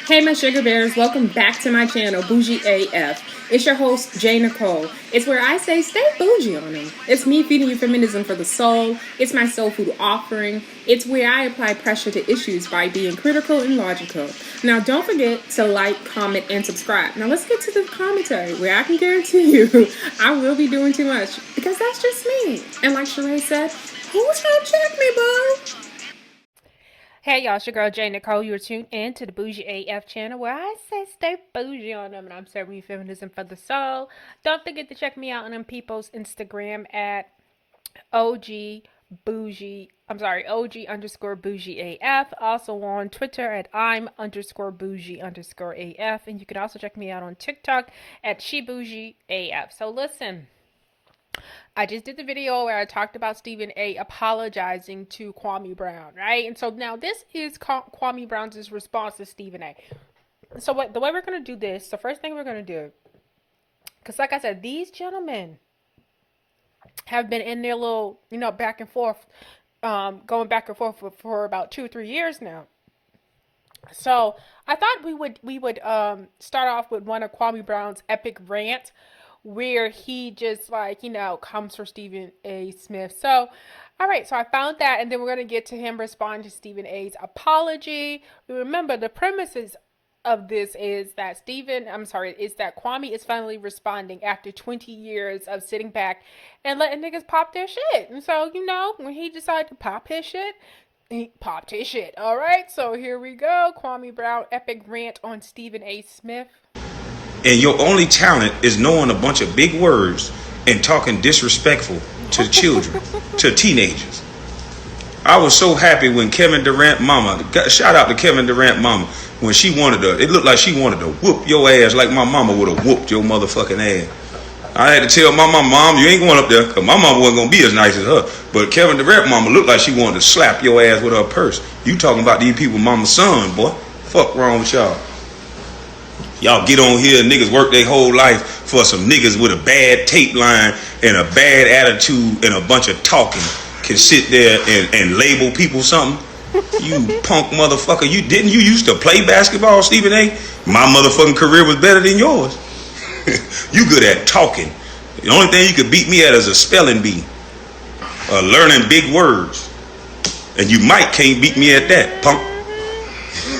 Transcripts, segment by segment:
Hey my sugar bears, welcome back to my channel, Bougie AF. It's your host, Jay Nicole. It's where I say stay bougie on them. It's me feeding you feminism for the soul. It's my soul food offering. It's where I apply pressure to issues by being critical and logical. Now don't forget to like, comment, and subscribe. Now let's get to the commentary where I can guarantee you I will be doing too much because that's just me. And like Sheree said, who's gonna check me, boo? Hey y'all, it's your girl Jay Nicole. You're tuned in to the Bougie AF channel where I say stay bougie on them and I'm serving you feminism for the soul. Don't forget to check me out on them people's Instagram at OG underscore bougie AF. Also on Twitter at I'm underscore bougie underscore AF. And you can also check me out on TikTok at she bougie AF. So listen. I just did the video where I talked about Stephen A. apologizing to Kwame Brown, right? And so now this is Kwame Brown's response to Stephen A. So the way we're going to do this, the first thing we're going to do, because like I said, these gentlemen have been in their little, back and forth, going back and forth for about 2 or 3 years now. So I thought we would start off with one of Kwame Brown's epic rants, where he just comes for Stephen A. Smith. So, all right, so I found that, and then we're going to get to him responding to Stephen A.'s apology. Remember, the premises of this is that Kwame is finally responding after 20 years of sitting back and letting niggas pop their shit. And so, when he decided to pop his shit, he popped his shit. All right, so here we go. Kwame Brown, epic rant on Stephen A. Smith. And your only talent is knowing a bunch of big words and talking disrespectful to children, to teenagers. I was so happy when Kevin Durant mama, shout out to Kevin Durant mama, when she wanted to, it looked like she wanted to whoop your ass like my mama would have whooped your motherfucking ass. I had to tell my mom, you ain't going up there, because my mama wasn't going to be as nice as her. But Kevin Durant mama looked like she wanted to slap your ass with her purse. You talking about these people mama's son, boy. Fuck wrong with y'all. Y'all get on here, niggas work their whole life for some niggas with a bad tape line and a bad attitude and a bunch of talking can sit there and label people something. You punk motherfucker. You used to play basketball, Stephen A? My motherfucking career was better than yours. You good at talking. The only thing you could beat me at is a spelling bee. Learning big words. And you can't beat me at that, punk.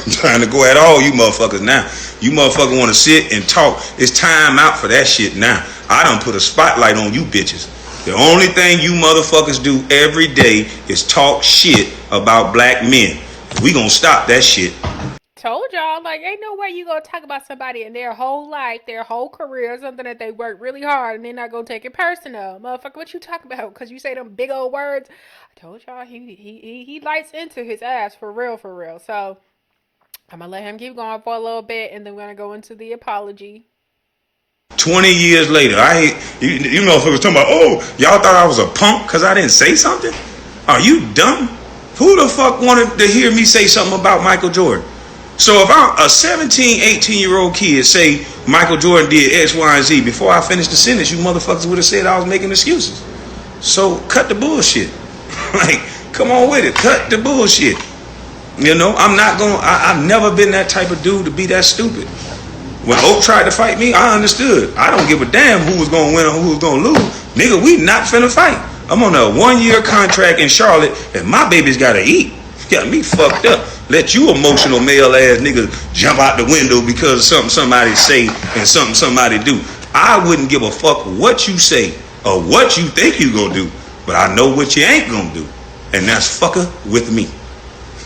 I'm trying to go at all you motherfuckers now. You motherfuckers want to sit and talk. It's time out for that shit now. I done put a spotlight on you bitches. The only thing you motherfuckers do every day is talk shit about black men. We gonna stop that shit. Told y'all, ain't no way you gonna talk about somebody in their whole life, their whole career, something that they worked really hard, and they're not gonna take it personal. Motherfucker, what you talking about? Because you say them big old words. I told y'all, he lights into his ass for real. So I'm going to let him keep going for a little bit, and then we're going to go into the apology. 20 years later, you motherfuckers talking about, y'all thought I was a punk because I didn't say something? Are you dumb? Who the fuck wanted to hear me say something about Michael Jordan? So if I'm a 17, 18-year-old kid say Michael Jordan did X, Y, and Z, before I finished the sentence, you motherfuckers would have said I was making excuses. So cut the bullshit. Come on with it. Cut the bullshit. I've never been that type of dude to be that stupid. When Oak tried to fight me, I understood. I don't give a damn who was going to win or who was going to lose. Nigga, we not finna fight. I'm on a 1-year contract in Charlotte, and my baby's got to eat. Got me fucked up. Let you emotional male ass niggas jump out the window because of something somebody say and something somebody do. I wouldn't give a fuck what you say or what you think you gonna do, but I know what you ain't gonna do, and that's fucker with me.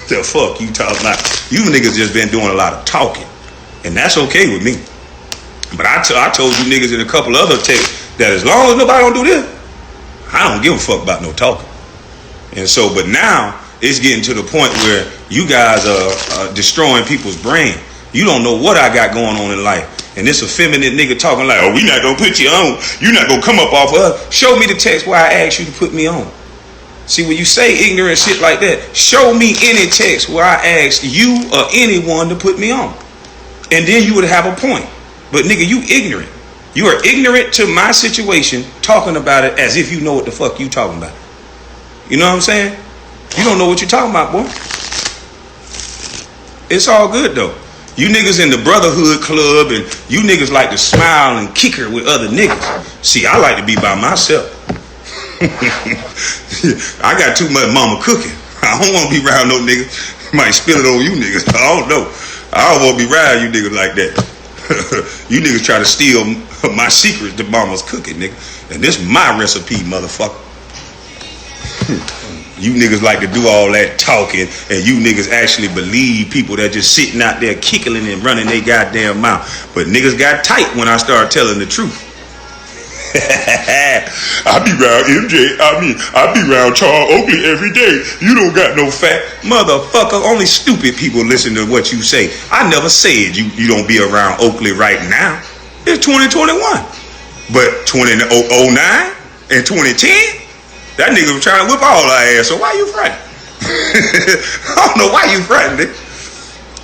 The fuck you talking about? You niggas just been doing a lot of talking, and that's okay with me. But I told you niggas in a couple other texts that as long as nobody don't do this, I don't give a fuck about no talking. And so, but now it's getting to the point where you guys are destroying people's brain. You don't know what I got going on in life. And this effeminate nigga talking like, we not gonna put you on. You not gonna come up off of us. Show me the text where I asked you to put me on. See, when you say ignorant shit like that, show me any text where I asked you or anyone to put me on. And then you would have a point. But nigga, you ignorant. You are ignorant to my situation, talking about it as if you know what the fuck you talking about. You know what I'm saying? You don't know what you're talking about, boy. It's all good though. You niggas in the brotherhood club and you niggas like to smile and kick her with other niggas. See, I like to be by myself. I got too much mama cooking. I don't want to be around no niggas. Might spill it on you niggas. I don't know. I don't want to be around you niggas like that. You niggas try to steal my secrets to mama's cooking, nigga. And this my recipe, motherfucker. You niggas like to do all that talking, and you niggas actually believe people that just sitting out there kickling and running their goddamn mouth. But niggas got tight when I started telling the truth. I be around MJ. I be around Charles Oakley every day. You don't got no fat motherfucker. Only stupid people listen to what you say. I never said you don't be around Oakley right now. It's 2021, but 2009 and 2010, that nigga was trying to whip all our ass. So why you fronting? I don't know why you fronting, nigga.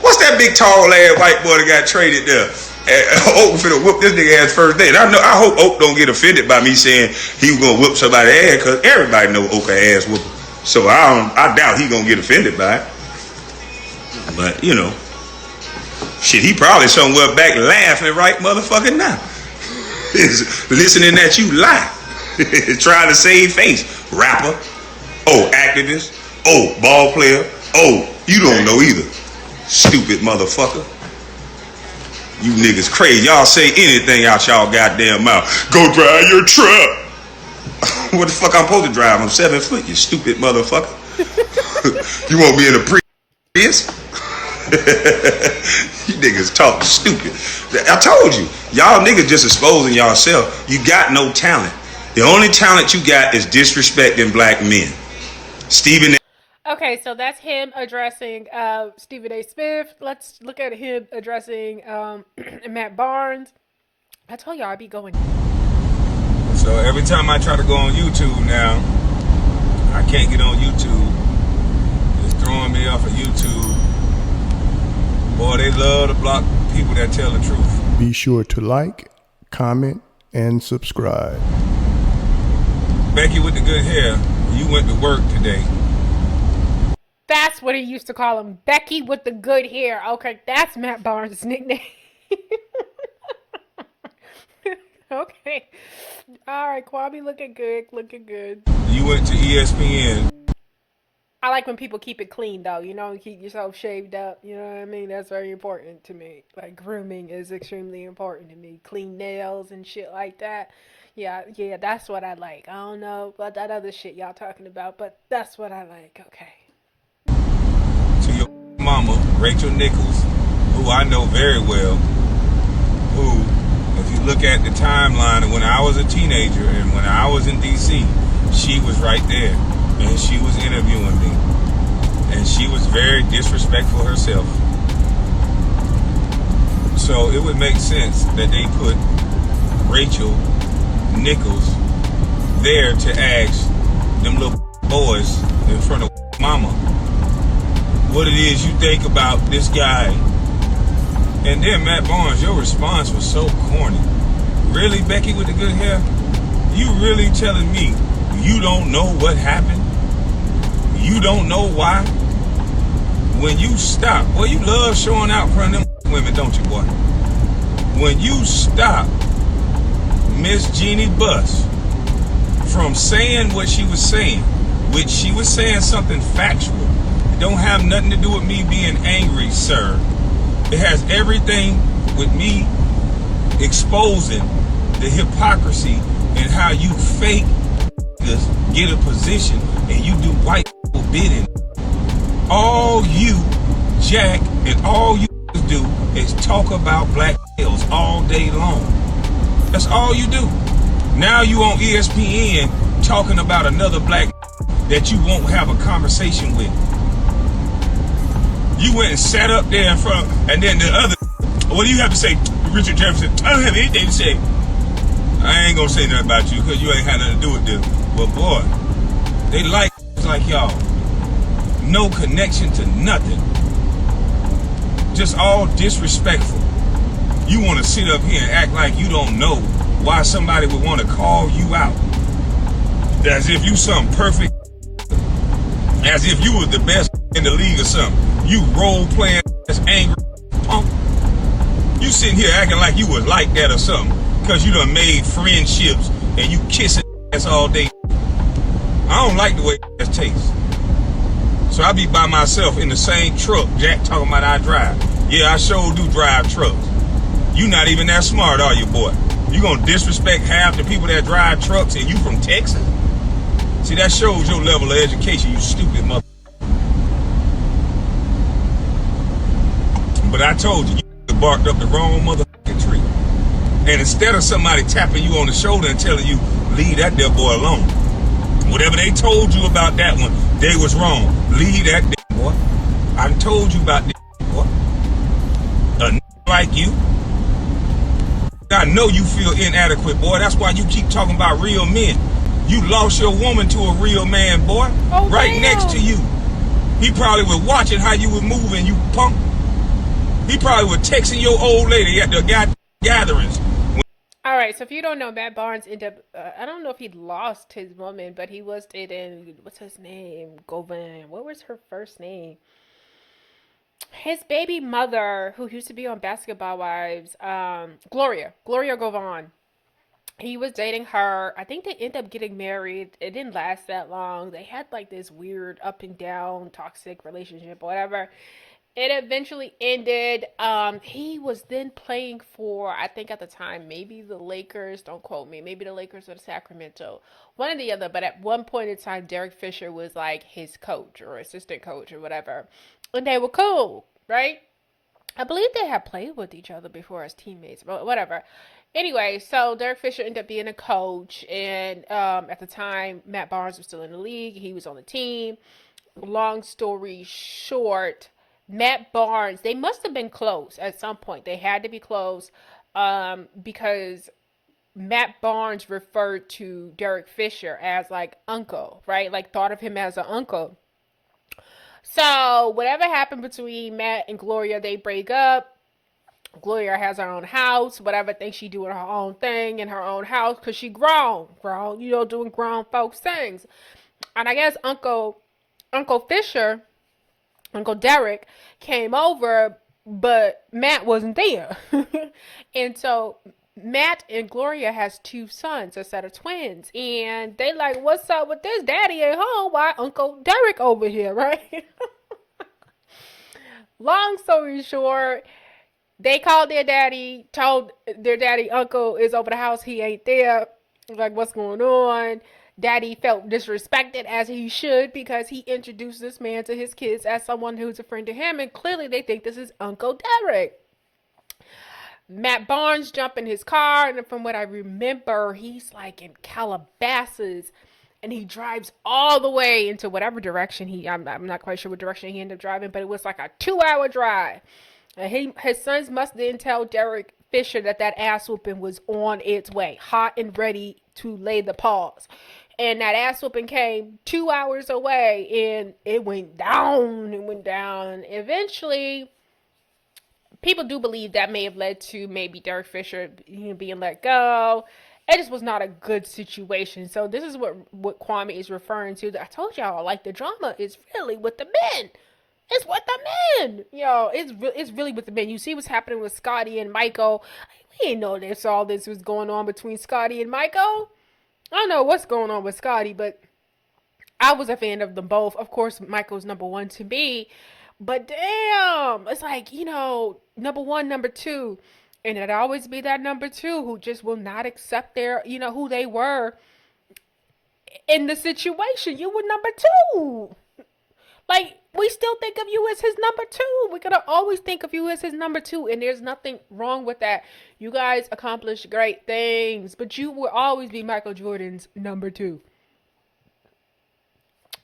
What's that big tall ass white boy that got traded there? Oak finna whoop this nigga ass first day. I hope Oak don't get offended by me saying he was gonna whoop somebody's ass, because everybody know Oak ass whooping. So I doubt he gonna get offended by it. But you know, shit, he probably somewhere back laughing right motherfucking now. Listening at you lie. Trying to save face. Rapper. Oh, activist. Oh, ball player. Oh, you don't know either. Stupid motherfucker. You niggas crazy. Y'all say anything out y'all goddamn mouth. Go drive your truck. What the fuck I'm supposed to drive? I'm 7 foot, you stupid motherfucker. You want me in a Prius? You niggas talk stupid. I told you. Y'all niggas just exposing yourself. You got no talent. The only talent you got is disrespecting black men. Stephen. Okay, so that's him addressing Stephen A. Smith. Let's look at him addressing Matt Barnes. I told y'all I'd be going. So every time I try to go on YouTube now, I can't get on YouTube. It's throwing me off of YouTube. Boy, they love to block people that tell the truth. Be sure to like, comment, and subscribe. Becky with the good hair, you went to work today. That's what he used to call him. Becky with the good hair. Okay, that's Matt Barnes' nickname. Okay. All right, Kwame looking good. Looking good. You went to ESPN. I like when people keep it clean, though. You know, keep yourself shaved up. You know what I mean? That's very important to me. Like, grooming is extremely important to me. Clean nails and shit like that. Yeah, that's what I like. I don't know about that other shit y'all talking about, but that's what I like. Okay. To your mama, Rachel Nichols, who I know very well, who, if you look at the timeline of when I was a teenager and when I was in DC, she was right there and she was interviewing me and she was very disrespectful herself. So it would make sense that they put Rachel Nichols there to ask them little boys in front of mama what it is you think about this guy. And then Matt Barnes, your response was so corny. Really, Becky with the good hair? You really telling me you don't know what happened? You don't know why? When you stop, boy, you love showing out in front of them women, don't you, boy? When you stop Miss Jeannie Buss from saying what she was saying, which she was saying something factual, it don't have nothing to do with me being angry, sir. It has everything with me exposing the hypocrisy and how you fake get a position and you do white people bidding. All you, Jack, and all you do is talk about black males all day long. That's all you do. Now you on ESPN talking about another black that you won't have a conversation with. You went and sat up there in front of, and then the other, what do you have to say? Richard Jefferson, I don't have anything to say. I ain't gonna say nothing about you because you ain't had nothing to do with them. But boy, they like y'all. No connection to nothing. Just all disrespectful. You want to sit up here and act like you don't know why somebody would want to call you out. As if you something perfect. As if you was the best in the league or something. You role playing as angry punk. You sitting here acting like you was like that or something, cause you done made friendships and you kissing ass all day. I don't like the way that tastes. So I be by myself in the same truck Jack talking about I drive. Yeah, I sure do drive trucks. You not even that smart, are you, boy? You gonna disrespect half the people that drive trucks and you from Texas? See, that shows your level of education, you stupid mother. But I told you, you barked up the wrong motherfucking tree. And instead of somebody tapping you on the shoulder and telling you, leave that there boy alone. Whatever they told you about that one, they was wrong. Leave that there boy. I told you about this boy. A like you. I know you feel inadequate, boy. That's why you keep talking about real men. You lost your woman to a real man, boy. Oh, right damn. next to you. He probably was watching how you were moving, you punk. He probably was texting your old lady at the gatherings. All right, so if you don't know, Matt Barnes ended up, I don't know if he lost his woman, but he was dating, what's his name? Govan. What was her first name? His baby mother, who used to be on Basketball Wives, Gloria Govan. He was dating her. I think they ended up getting married. It didn't last that long. They had like this weird up and down toxic relationship, whatever. It eventually ended. He was then playing for, I think at the time, maybe the Lakers. Don't quote me. Maybe the Lakers or the Sacramento. One or the other. But at one point in time, Derek Fisher was like his coach or assistant coach or whatever. And they were cool, right? I believe they had played with each other before as teammates, but whatever. Anyway, so Derek Fisher ended up being a coach. And at the time, Matt Barnes was still in the league. He was on the team. Long story short, Matt Barnes, they must have been close at some point. They had to be close because Matt Barnes referred to Derek Fisher as like uncle, right? Like thought of him as an uncle. So whatever happened between Matt and Gloria, they break up. Gloria has her own house, whatever, thinks she doing her own thing in her own house because she grown, doing grown folks things. And I guess Uncle Fisher, Uncle Derek, came over, but Matt wasn't there. And so Matt and Gloria has two sons, a set of twins. And they like, what's up with this? Daddy ain't home. Why Uncle Derek over here, right? Long story short, they called their daddy, told their daddy uncle is over the house. He ain't there. Like, what's going on? Daddy felt disrespected, as he should, because he introduced this man to his kids as someone who's a friend to him, and clearly they think this is Uncle Derek. Matt Barnes jumped in his car, and from what I remember, he's like in Calabasas, and he drives all the way into whatever direction I'm not quite sure what direction he ended up driving, but it was like a 2-hour drive. And his sons must then tell Derek Fisher that ass whooping was on its way, hot and ready to lay the paws. And that ass whooping came 2 hours away, and it went down. Eventually, people do believe that may have led to maybe Derek Fisher being let go. It just was not a good situation. So this is what Kwame is referring to. I told y'all, like, the drama is really with the men. It's with the men. It's really with the men. You see what's happening with Scotty and Michael. We didn't know all this was going on between Scotty and Michael. I don't know what's going on with Scotty, but I was a fan of them both. Of course, Michael's number one to me. But damn, it's like, number one, number two. And it'd always be that number two who just will not accept their, who they were in the situation. You were number two. Like, we still think of you as his number two. We're going to always think of you as his number two. And there's nothing wrong with that. You guys accomplished great things. But you will always be Michael Jordan's number two.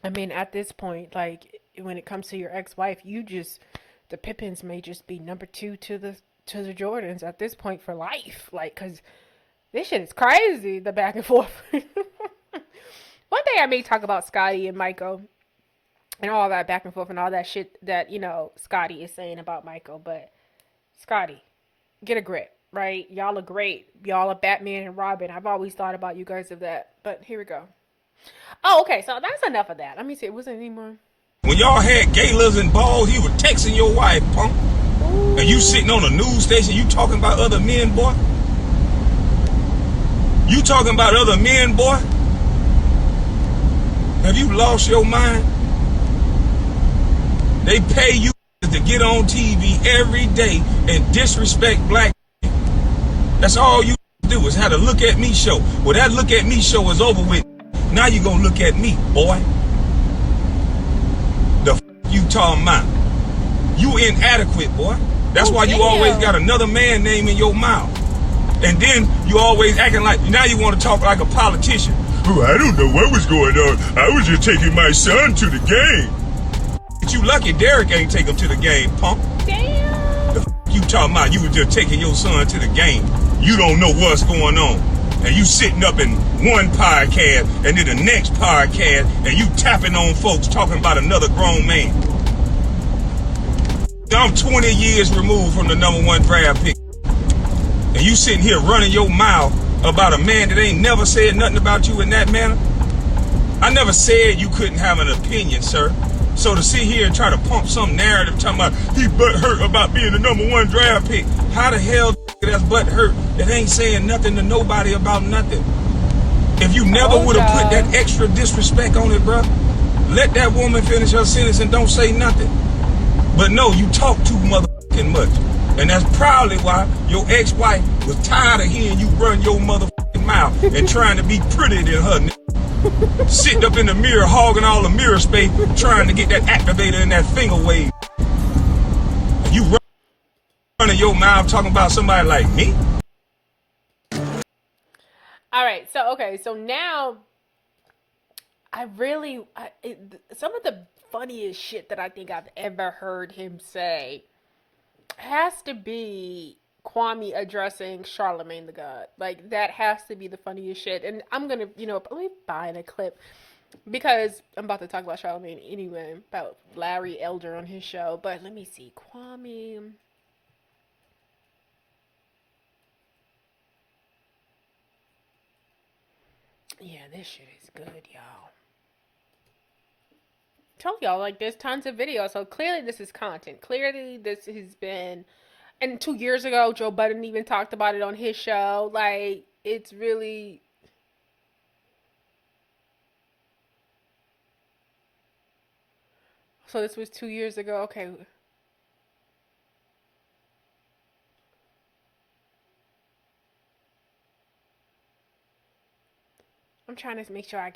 I mean, at this point, like, when it comes to your ex-wife, the Pippins may just be number two to the Jordans at this point for life. Like, because this shit is crazy, the back and forth. One day I may talk about Scotty and Michael. And all that back and forth and all that shit that, Scotty is saying about Michael. But, Scotty, get a grip, right? Y'all are great. Y'all are Batman and Robin. I've always thought about you guys of that. But here we go. Oh, okay. So that's enough of that. Let me see. Was there any more? When y'all had galas and balls, you were texting your wife, punk. Ooh. And And you sitting on a news station, you talking about other men, boy? You talking about other men, boy? Have you lost your mind? They pay you to get on TV every day and disrespect black people. That's all you do is have a look at me show. Well, that look at me show is over with. Now you gonna look at me, boy. The you talking about? You inadequate, boy. That's why you always got another man name in your mouth. And then you always acting like, now you want to talk like a politician. Oh, I don't know what was going on. I was just taking my son to the game. But you lucky Derek ain't take him to the game, punk. Damn. The you talking about? You was just taking your son to the game. You don't know what's going on. And you sitting up in one podcast and then the next podcast and you tapping on folks talking about another grown man. I'm 20 years removed from the #1 draft pick. And you sitting here running your mouth about a man that ain't never said nothing about you in that manner. I never said you couldn't have an opinion, sir. So to sit here and try to pump some narrative talking about he butt hurt about being the #1 draft pick. How the hell that's butt hurt that ain't saying nothing to nobody about nothing? If you never would have put that extra disrespect on it, bro, let that woman finish her sentence and don't say nothing. But no, you talk too motherfucking much. And that's probably why your ex-wife was tired of hearing you run your motherfucking mouth and trying to be prettier than her. Sitting up in the mirror, hogging all the mirror space, trying to get that activator in that finger wave. You running your mouth talking about somebody like me? All right, so okay, so now some of the funniest shit that I think I've ever heard him say has to be Kwame addressing Charlemagne the God. Like, that has to be the funniest shit. And I'm gonna, let me find a clip because I'm about to talk about Charlemagne anyway, about Larry Elder on his show. But let me see, Kwame. Yeah, this shit is good, y'all. Told y'all, like, there's tons of videos, so clearly this is content. Clearly this has been, and 2 years ago Joe Budden even talked about it on his show. Like, it's really, so this was 2 years ago. Okay, I'm trying to make sure I'm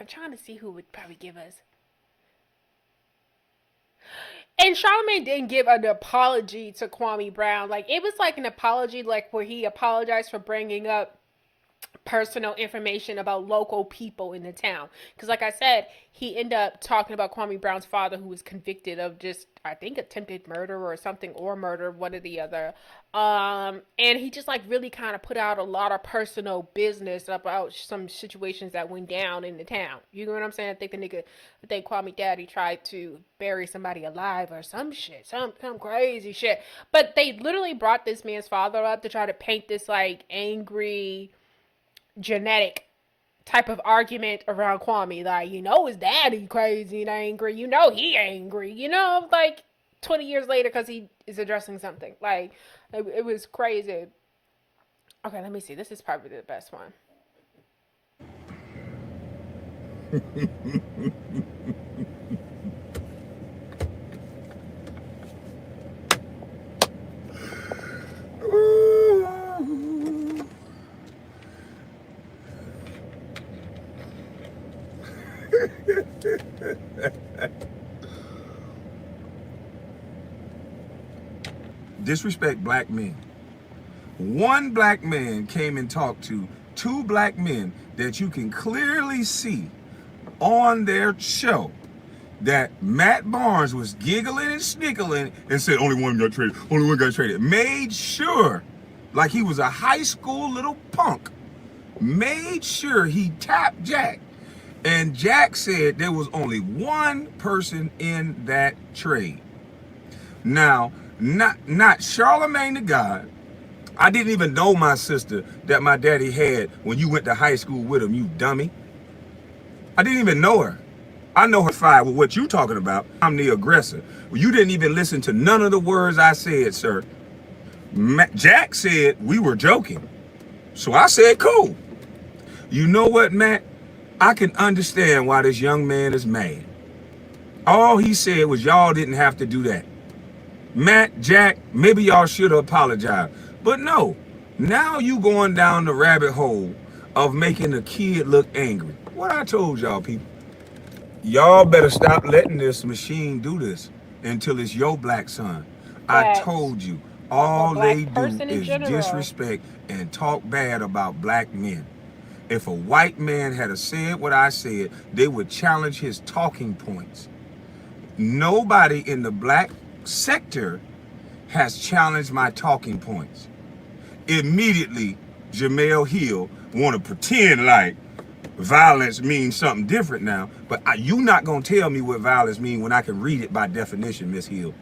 trying to see who would probably give us. And Charlamagne didn't give an apology to Kwame Brown. Like, it was like an apology, like, where he apologized for bringing up personal information about local people in the town. Because, like I said, he ended up talking about Kwame Brown's father, who was convicted of just, I think, attempted murder or something, or murder, one or the other. And he just, like, really kind of put out a lot of personal business about some situations that went down in the town. You know what I'm saying? I think Kwame Daddy tried to bury somebody alive or some shit, some crazy shit. But they literally brought this man's father up to try to paint this, like, angry, genetic type of argument around Kwame. Like, his daddy crazy and angry. He angry. Like 20 years later because he is addressing something. Like, it was crazy. Okay, let me see. This is probably the best one. Disrespect black men. One black man came and talked to two black men that you can clearly see on their show that Matt Barnes was giggling and snickling and said only one got traded, only one got traded. Made sure, like he was a high school little punk, made sure he tapped Jack. And Jack said there was only one person in that trade. Now, not Charlemagne the God. I didn't even know my sister that my daddy had when you went to high school with him, you dummy. I didn't even know her. I know her fight with what you talking about. I'm the aggressor. Well, you didn't even listen to none of the words I said, sir. Jack said we were joking. So I said, cool. You know what, Matt? I can understand why this young man is mad. All he said was y'all didn't have to do that. Matt, Jack, maybe y'all should apologize. But no, now you going down the rabbit hole of making a kid look angry. What I told y'all, people. Y'all better stop letting this machine do this until it's your black son. I told you, all they do is disrespect and talk bad about black men. If a white man had said what I said, they would challenge his talking points. Nobody in the black sector has challenged my talking points. Immediately, Jamel Hill want to pretend like violence means something different now, but you not gonna tell me what violence means when I can read it by definition, Miss Hill.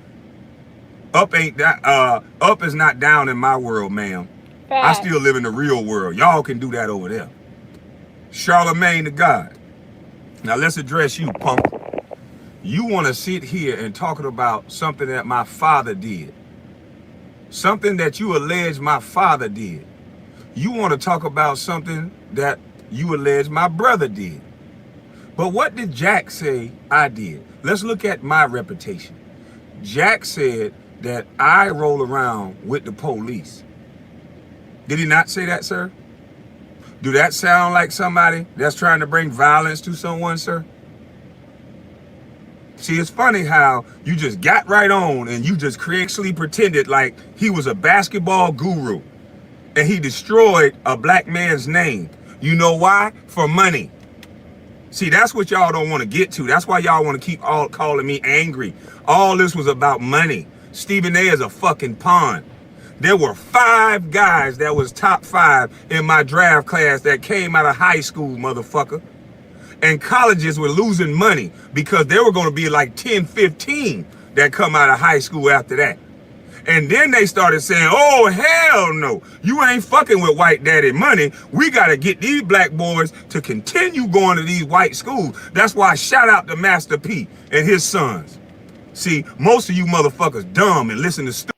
Up is not down in my world, ma'am. I still live in the real world. Y'all can do that over there. Charlemagne the God. Now let's address you, punk. You want to sit here and talking about something that my father did. Something that you allege my father did. You want to talk about something that you allege my brother did. But what did Jack say I did? Let's look at my reputation. Jack said that I roll around with the police. Did he not say that, sir? Do that sound like somebody that's trying to bring violence to someone, sir? See, it's funny how you just got right on and you just creatively pretended like he was a basketball guru and he destroyed a black man's name. You know why? For money. See, that's what y'all don't want to get to. That's why y'all want to keep calling me angry. All this was about money. Stephen A is a fucking pawn. There were 5 guys that was top 5 in my draft class that came out of high school, motherfucker. And colleges were losing money because there were going to be like 10, 15 that come out of high school after that. And then they started saying, oh, hell no, you ain't fucking with white daddy money. We got to get these black boys to continue going to these white schools. That's why I shout out to Master P and his sons. See, most of you motherfuckers dumb and listen to stupid.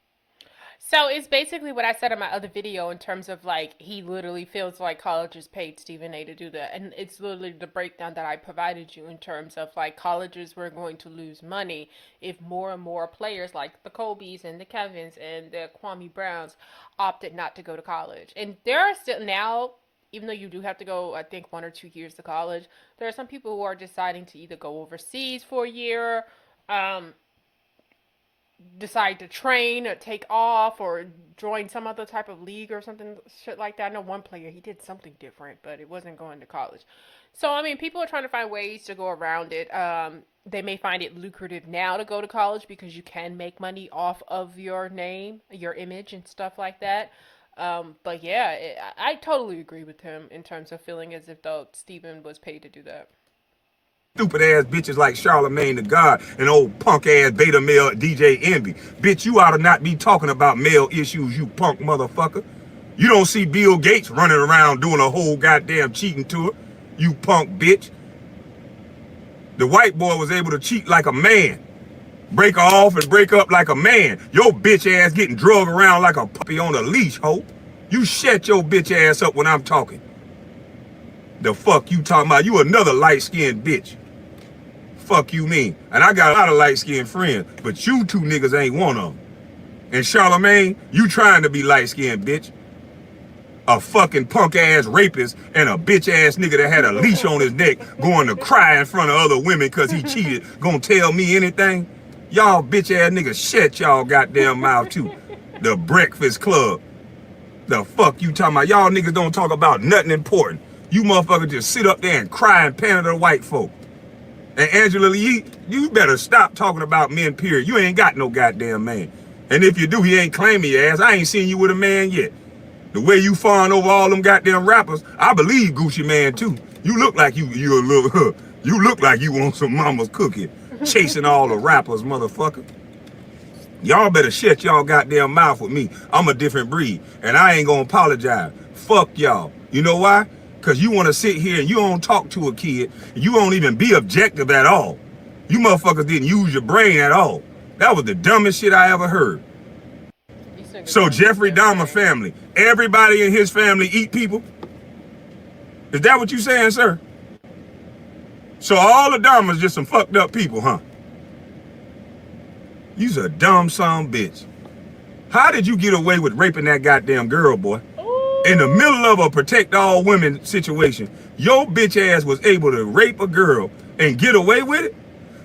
So it's basically what I said in my other video in terms of like he literally feels like colleges paid Stephen A to do that. And it's literally the breakdown that I provided you in terms of like colleges were going to lose money if more and more players like the Kobe's and the Kevins and the Kwame Browns opted not to go to college. And there are still now, even though you do have to go, I think 1 or 2 years to college, there are some people who are deciding to either go overseas for a year, decide to train or take off or join some other type of league or something shit like that. I know one player, he did something different, but it wasn't going to college. So, I mean, people are trying to find ways to go around it. They may find it lucrative now to go to college because you can make money off of your name, your image and stuff like that. But yeah, I totally agree with him in terms of feeling as if though Stephen was paid to do that. Stupid ass bitches like Charlemagne the God and old punk ass beta male DJ Envy. Bitch, you ought to not be talking about male issues, you punk motherfucker. You don't see Bill Gates running around doing a whole goddamn cheating tour, you punk bitch. The white boy was able to cheat like a man. Break off and break up like a man. Your bitch ass getting drugged around like a puppy on a leash, ho. You shut your bitch ass up when I'm talking. The fuck you talking about? You another light-skinned bitch. Fuck you mean? And I got a lot of light-skinned friends, but you two niggas ain't one of them. And Charlemagne, you trying to be light-skinned, bitch. A fucking punk-ass rapist and a bitch-ass nigga that had a leash on his neck going to cry in front of other women because he cheated gonna tell me anything? Y'all bitch-ass niggas shut y'all goddamn mouth too. The Breakfast Club. The fuck you talking about? Y'all niggas don't talk about nothing important. You motherfuckers just sit up there and cry and pander to white folk. And Angela Lee, you better stop talking about men, period. You ain't got no goddamn man. And if you do, he ain't claiming your ass. I ain't seen you with a man yet. The way you fawn over all them goddamn rappers, I believe Gucci Man too. You look like you a little, you look like you want some mama's cookie. Chasing all the rappers, motherfucker. Y'all better shut y'all goddamn mouth with me. I'm a different breed. And I ain't gonna apologize. Fuck y'all. You know why? Because you want to sit here and you don't talk to a kid. You won't even be objective at all. You motherfuckers didn't use your brain at all. That was the dumbest shit I ever heard. So Jeffrey Dahmer family, everybody in his family eat people? Is that what you saying, sir? So all the Dahmers just some fucked up people, huh? You's a dumb son bitch. How did you get away with raping that goddamn girl, boy? In the middle of a protect all women situation, your bitch ass was able to rape a girl and get away with it?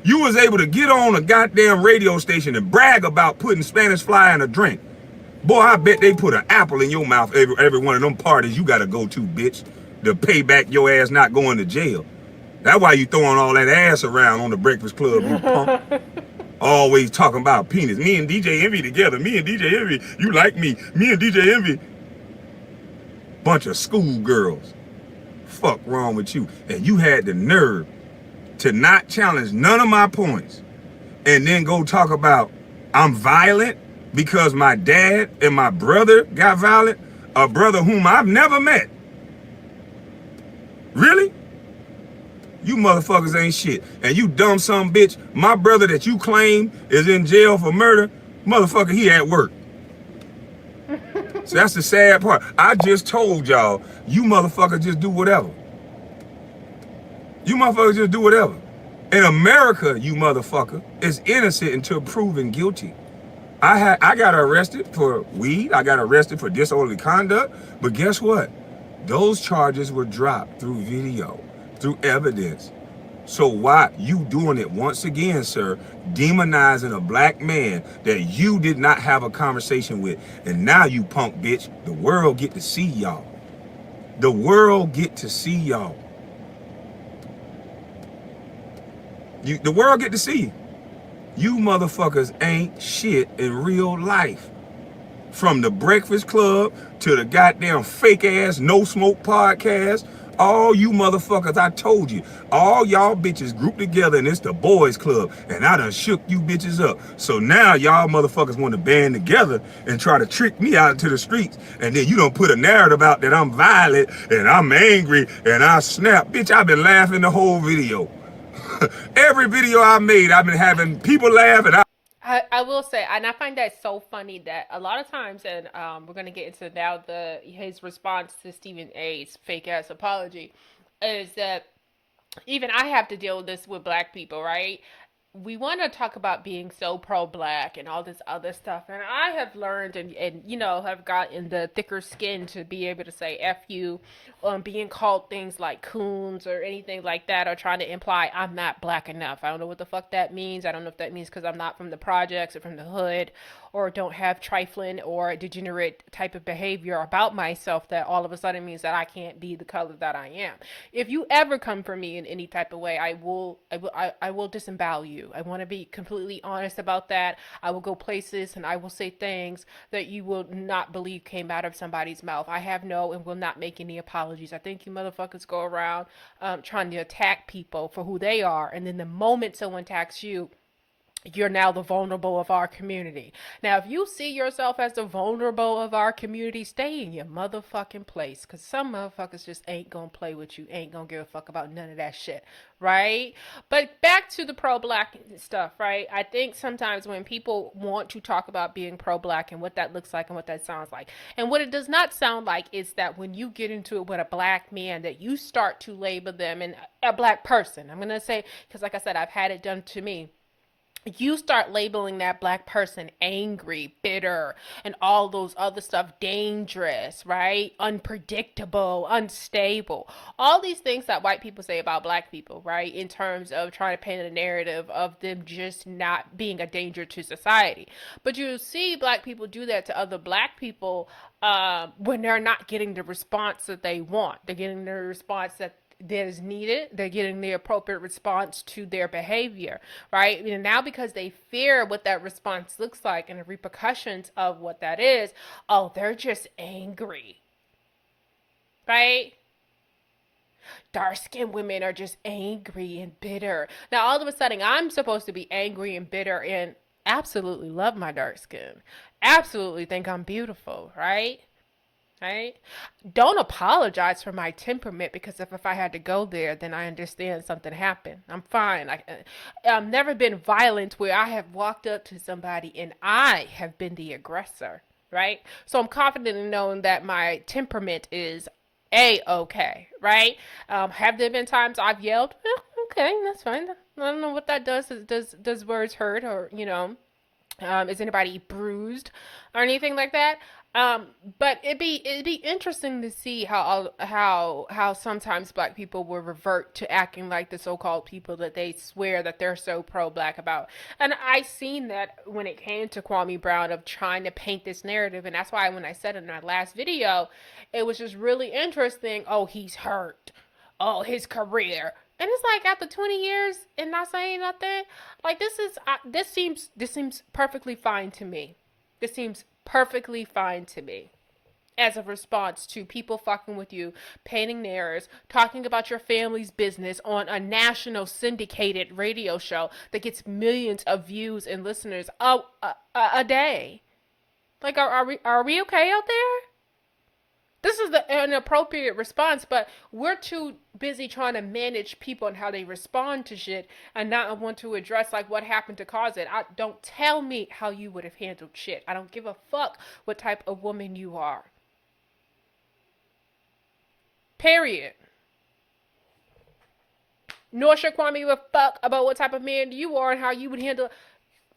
You was able to get on a goddamn radio station and brag about putting Spanish fly in a drink. Boy, I bet they put an apple in your mouth every one of them parties you gotta go to, bitch, to pay back your ass not going to jail. That's why you throwing all that ass around on the Breakfast Club, you punk. Always talking about penis. Me and DJ Envy together. Me and DJ Envy, you like me. Me and DJ Envy. Bunch of schoolgirls. Fuck wrong with you? And you had the nerve to not challenge none of my points and then go talk about I'm violent because my dad and my brother got violent, a brother whom I've never met. Really? You motherfuckers ain't shit. And you dumb son bitch, my brother that you claim is in jail for murder, motherfucker, he at work. So that's the sad part. I just told y'all, you motherfuckers just do whatever. You motherfuckers just do whatever. In America, you motherfucker is innocent until proven guilty. I got arrested for weed. I got arrested for disorderly conduct. But guess what? Those charges were dropped through video, through evidence. So why you doing it once again, sir, demonizing a black man that you did not have a conversation with, and now you punk bitch, the world get to see y'all. The world get to see y'all. The world get to see you. You motherfuckers ain't shit in real life. From the Breakfast Club to the goddamn fake ass No Smoke podcast. All you motherfuckers, I told you, all y'all bitches grouped together and it's the boys club. And I done shook you bitches up. So now y'all motherfuckers want to band together and try to trick me out into the streets. And then you don't put a narrative out that I'm violent and I'm angry and I snap. Bitch, I've been laughing the whole video. Every video I made, I've been having people laugh and I will say, and I find that so funny that a lot of times, and we're gonna get into now his response to Stephen A's fake ass apology, is that even I have to deal with this with black people, right? We want to talk about being so pro-black and all this other stuff, and I have learned and you know have gotten the thicker skin to be able to say F you, being called things like coons or anything like that, or trying to imply I'm not black enough. I don't know what the fuck that means. I don't know if that means because I'm not from the projects or from the hood, or don't have trifling or degenerate type of behavior about myself that all of a sudden means that I can't be the color that I am. If you ever come for me in any type of way, I will disembowel you. I want to be completely honest about that. I will go places and I will say things that you will not believe came out of somebody's mouth. I have no and will not make any apologies. I think you motherfuckers go around trying to attack people for who they are, and then the moment someone attacks you, you're now the vulnerable of our community. Now, if you see yourself as the vulnerable of our community, stay in your motherfucking place, because some motherfuckers just ain't gonna play with you, ain't gonna give a fuck about none of that shit, right? But back to the pro-black stuff, right? I think sometimes when people want to talk about being pro-black and what that looks like and what that sounds like, and what it does not sound like is that when you get into it with a black man, that you start to label them and a black person. I'm gonna say, because like I said, I've had it done to me. You start labeling that black person angry, bitter, and all those other stuff, dangerous, right? Unpredictable, unstable. All these things that white people say about black people, right? In terms of trying to paint a narrative of them just not being a danger to society. But you see black people do that to other black people when they're not getting the response that they want. They're getting the response that is needed. They're getting the appropriate response to their behavior, right? And now because they fear what that response looks like and the repercussions of what that is, oh, they're just angry, right? Dark-skinned women are just angry and bitter. Now, all of a sudden, I'm supposed to be angry and bitter and absolutely love my dark skin. Absolutely think I'm beautiful, right? right? Don't apologize for my temperament, because if I had to go there, then I understand something happened. I'm fine. I've never been violent where I have walked up to somebody and I have been the aggressor, right? So I'm confident in knowing that my temperament is okay, right? Have there been times I've yelled? Okay, that's fine. I don't know what that does. Does words hurt, or is anybody bruised or anything like that? But it'd be interesting to see how sometimes black people will revert to acting like the so-called people that they swear that they're so pro-black about. And I seen that when it came to Kwame Brown, of trying to paint this narrative, and that's why when I said in my last video, it was just really interesting. Oh, he's hurt. Oh, his career. And it's like, after 20 years and not saying nothing, like, this seems perfectly fine to me. This seems perfectly fine to me as a response to people fucking with you, painting narratives, talking about your family's business on a national syndicated radio show that gets millions of views and listeners a day. Like, are we okay out there? This is an appropriate response, but we're too busy trying to manage people and how they respond to shit, and not want to address, like, what happened to cause it. Don't tell me how you would have handled shit. I don't give a fuck what type of woman you are. Period. Nor should Kwame give a fuck about what type of man you are and how you would handle.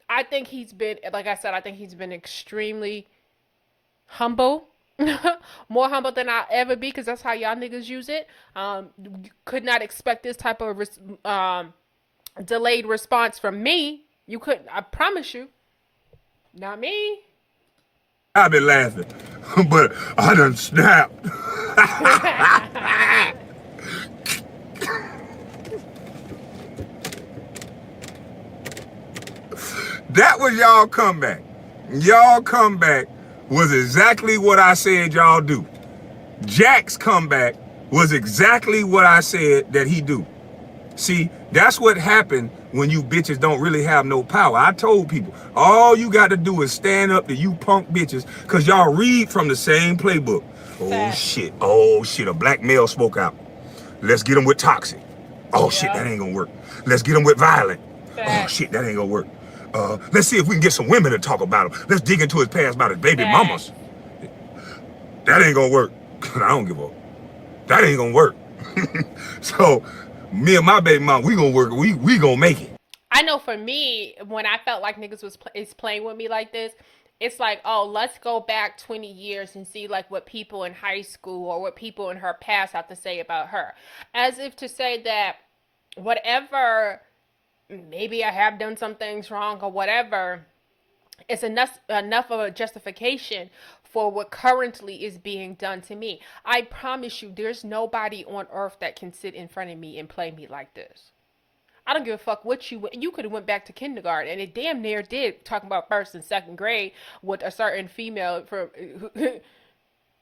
I think he's been, like I said, I think he's been extremely humble. More humble than I'll ever be, because that's how y'all niggas use it. Could not expect this type of delayed response from me. You couldn't. I promise you. Not me. I've been laughing, but I done snapped. That was y'all comeback. Y'all comeback was exactly what I said y'all do. Jack's comeback was exactly what I said that he do. See, that's what happened when you bitches don't really have no power. I told people, all you got to do is stand up to you punk bitches, because y'all read from the same playbook. Oh shit, a black male spoke out. Let's get him with toxic. Oh shit, that ain't gonna work. Let's get him with violent. Oh shit, that ain't gonna work. Let's see if we can get some women to talk about him. Let's dig into his past about his baby mamas. That ain't gonna work. I don't give a. That ain't gonna work. So, me and my baby mom, we gonna work. We gonna make it. I know for me, when I felt like niggas is playing with me like this, it's like, oh, let's go back 20 years and see, like, what people in high school or what people in her past have to say about her. As if to say that whatever, maybe I have done some things wrong or whatever, it's enough of a justification for what currently is being done to me. I promise you, there's nobody on earth that can sit in front of me and play me like this. I don't give a fuck what you could have went back to kindergarten, and it damn near did, talking about first and second grade with a certain female from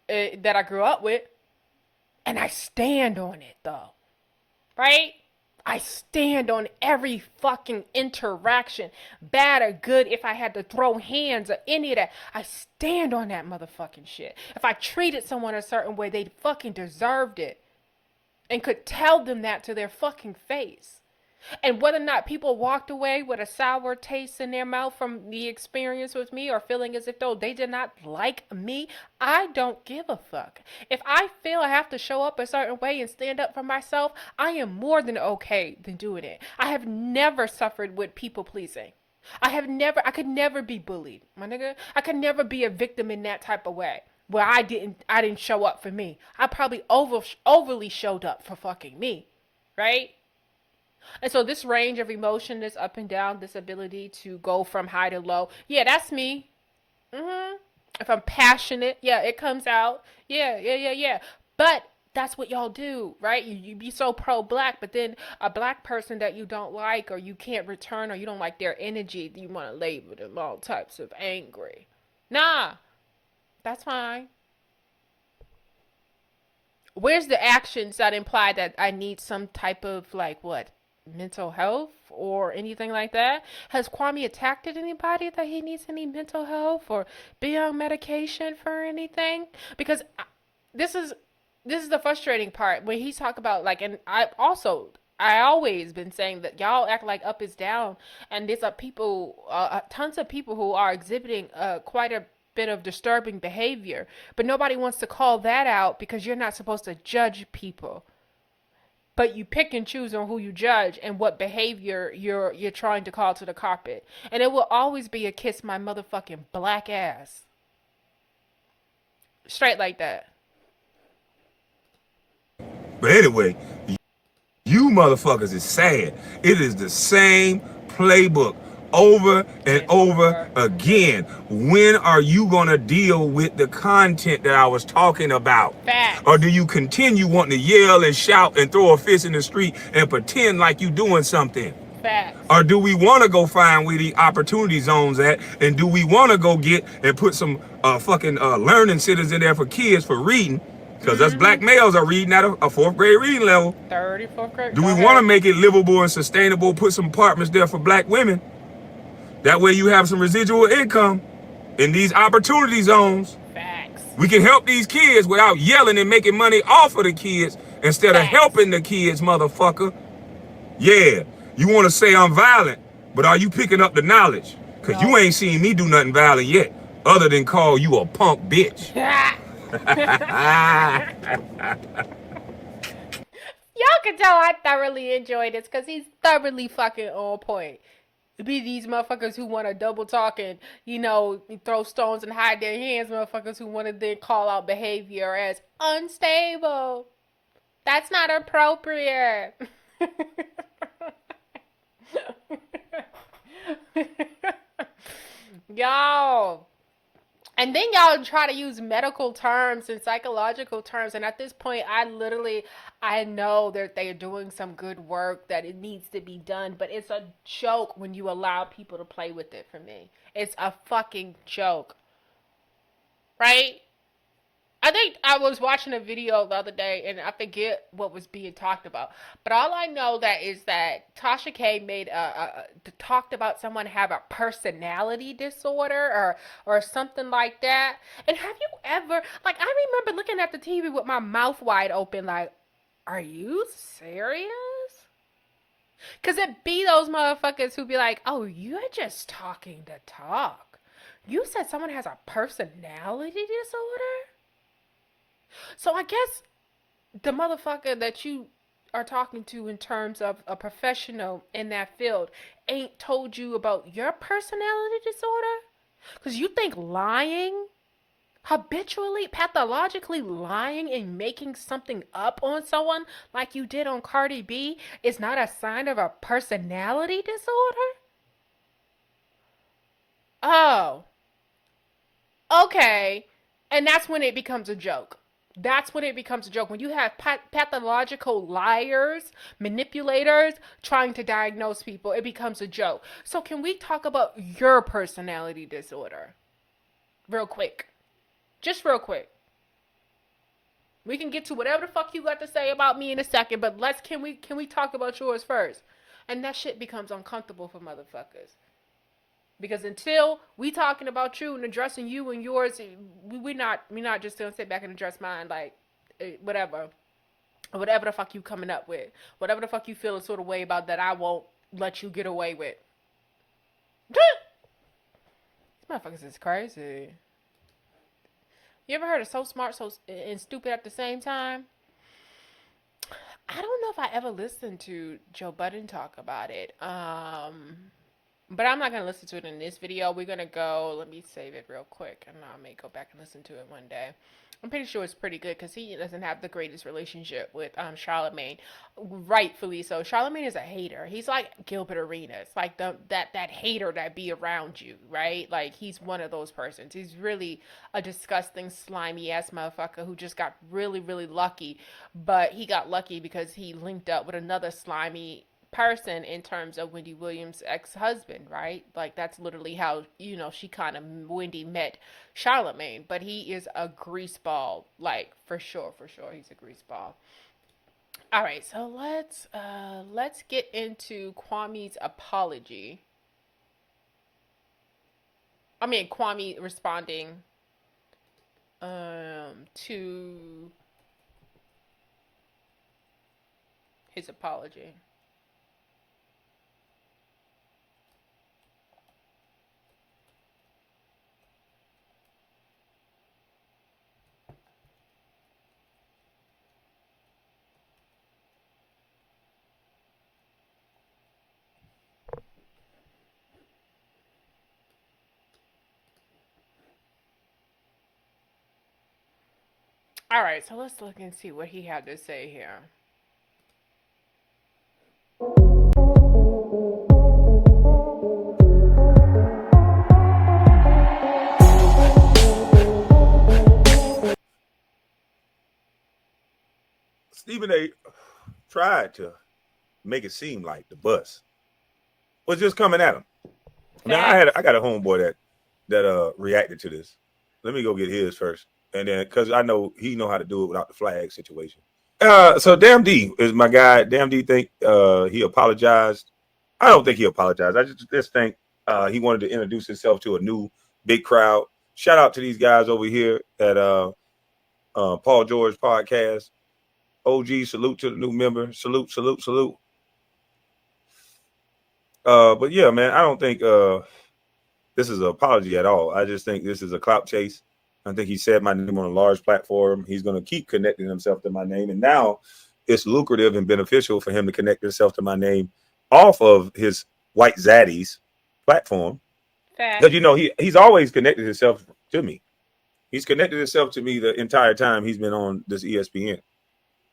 that I grew up with, and I stand on it though, right? I stand on every fucking interaction, bad or good. If I had to throw hands or any of that, I stand on that motherfucking shit. If I treated someone a certain way, they fucking deserved it, and could tell them that to their fucking face. And whether or not people walked away with a sour taste in their mouth from the experience with me, or feeling as if though they did not like me, I don't give a fuck. If I feel I have to show up a certain way and stand up for myself, I am more than okay than doing it. I have never suffered with people pleasing. I could never be bullied, my nigga. I could never be a victim in that type of way, where I didn't show up for me. I probably overly showed up for fucking me, right? And so this range of emotion, this up and down, this ability to go from high to low, yeah, that's me. If I'm passionate, yeah, it comes out. Yeah. But that's what y'all do, right? You be so pro-black, but then a black person that you don't like, or you can't return, or you don't like their energy, you want to label them all types of angry. Nah, that's fine. Where's the actions that imply that I need some type of, like, what? mental health or anything like that? Has Kwame attacked anybody that he needs any mental health or be on medication for anything? Because this is this is the frustrating part when he's talk about like, and I always been saying that y'all act like up is down, and there's people, tons of people who are exhibiting quite a bit of disturbing behavior, but nobody wants to call that out because you're not supposed to judge people, but you pick and choose on who you judge and what behavior you're trying to call to the carpet, and it will always be a kiss my motherfucking black ass, straight like that. But anyway, you motherfuckers is sad. It is the same playbook over and over again. When are you gonna deal with the content that I was talking about? Facts. Or do you continue wanting to yell and shout and throw a fist in the street and pretend like you doing something? Facts. Or do we want to go find where the opportunity zones at, and do we want to go get and put some fucking learning centers in there for kids for reading? Because us black males are reading at a fourth grade reading level. Third, fourth grade. Do we want to make it livable and sustainable, put some apartments there for black women? That way you have some residual income in these opportunity zones. Facts. We can help these kids without yelling and making money off of the kids instead of helping the kids, motherfucker. Yeah, you want to say I'm violent, but are you picking up the knowledge? Because you ain't seen me do nothing violent yet, other than call you a punk bitch. Y'all can tell I thoroughly enjoyed this because he's thoroughly fucking on point. It be these motherfuckers who want to double talk and, throw stones and hide their hands, motherfuckers who want to then call out behavior as unstable. That's not appropriate. Y'all. And then y'all try to use medical terms and psychological terms. And at this point, I know that they're doing some good work, that it needs to be done. But it's a joke when you allow people to play with it for me. It's a fucking joke. Right? I think I was watching a video the other day, and I forget what was being talked about. But all I know is that Tasha K talked about someone have a personality disorder or something like that. And have you ever, I remember looking at the TV with my mouth wide open, like, are you serious? Because it be those motherfuckers who be like, oh, you're just talking the talk. You said someone has a personality disorder? So I guess the motherfucker that you are talking to in terms of a professional in that field ain't told you about your personality disorder? Because you think lying, habitually, pathologically lying and making something up on someone like you did on Cardi B is not a sign of a personality disorder? Oh. Okay. And that's when it becomes a joke. That's when it becomes a joke. When you have pathological liars, manipulators trying to diagnose people, it becomes a joke. So can we talk about your personality disorder? Real quick. Just real quick. We can get to whatever the fuck you got to say about me in a second, but can we talk about yours first? And that shit becomes uncomfortable for motherfuckers. Because until we talking about you and addressing you and yours, we're not just gonna sit back and address mine, like whatever the fuck you coming up with, whatever the fuck you feel a sort of way about that I won't let you get away with. These motherfuckers is crazy. You ever heard of so smart, and stupid at the same time? I don't know if I ever listened to Joe Budden talk about it. But I'm not going to listen to it in this video. We're going to go, let me save it real quick, and I may go back and listen to it one day. I'm pretty sure it's pretty good because he doesn't have the greatest relationship with Charlamagne. Rightfully so. Charlamagne is a hater. He's like Gilbert Arenas, like that hater that be around you, right? Like, he's one of those persons. He's really a disgusting, slimy-ass motherfucker who just got really, really lucky. But he got lucky because he linked up with another slimy person in terms of Wendy Williams' ex-husband, right? Like, that's literally how, Wendy met Charlamagne. But he is a greaseball, like, for sure, he's a greaseball. All right, so let's get into Kwame's apology. I mean, Kwame responding to his apology. All right, so let's look and see what he had to say here. Stephen A. tried to make it seem like the bus was just coming at him. Now I got a homeboy that reacted to this. Let me go get his first, and then because I know he know how to do it without the flag situation. So Damn D is my guy. Damn D think he apologized. I don't think he apologized. I just think he wanted to introduce himself to a new big crowd. Shout out to these guys over here at Paul George podcast. OG, salute to the new member. Salute, salute, salute. But yeah, man, I don't think this is an apology at all. I just think this is a clout chase. I think he said my name on a large platform. He's going to keep connecting himself to my name. And now it's lucrative and beneficial for him to connect himself to my name off of his White Zaddy's platform. Because, you know, he's always connected himself to me. He's connected himself to me the entire time he's been on this ESPN.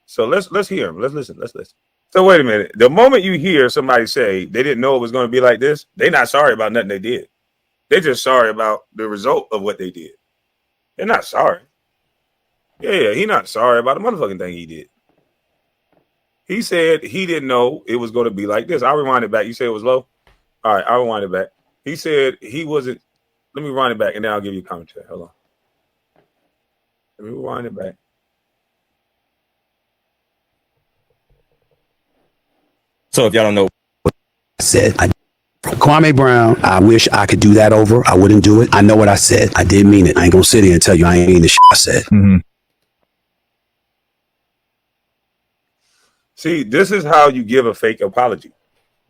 So let's hear him. Let's listen. So wait a minute. The moment you hear somebody say they didn't know it was going to be like this, they're not sorry about nothing they did. They're just sorry about the result of what they did. They're not sorry. Yeah, he's not sorry about the motherfucking thing he did. He said he didn't know it was going to be like this. I'll rewind it back. You said it was low? All right, I'll rewind it back. He said he wasn't. Let me rewind it back, and then I'll give you a commentary. Hold on. Let me rewind it back. So if y'all don't know what I said, Kwame Brown, I wish I could do that over. I wouldn't do it. I know what I said. I did mean it. I ain't gonna sit here and tell you I ain't mean the shit I said. Mm-hmm. See, this is how you give a fake apology.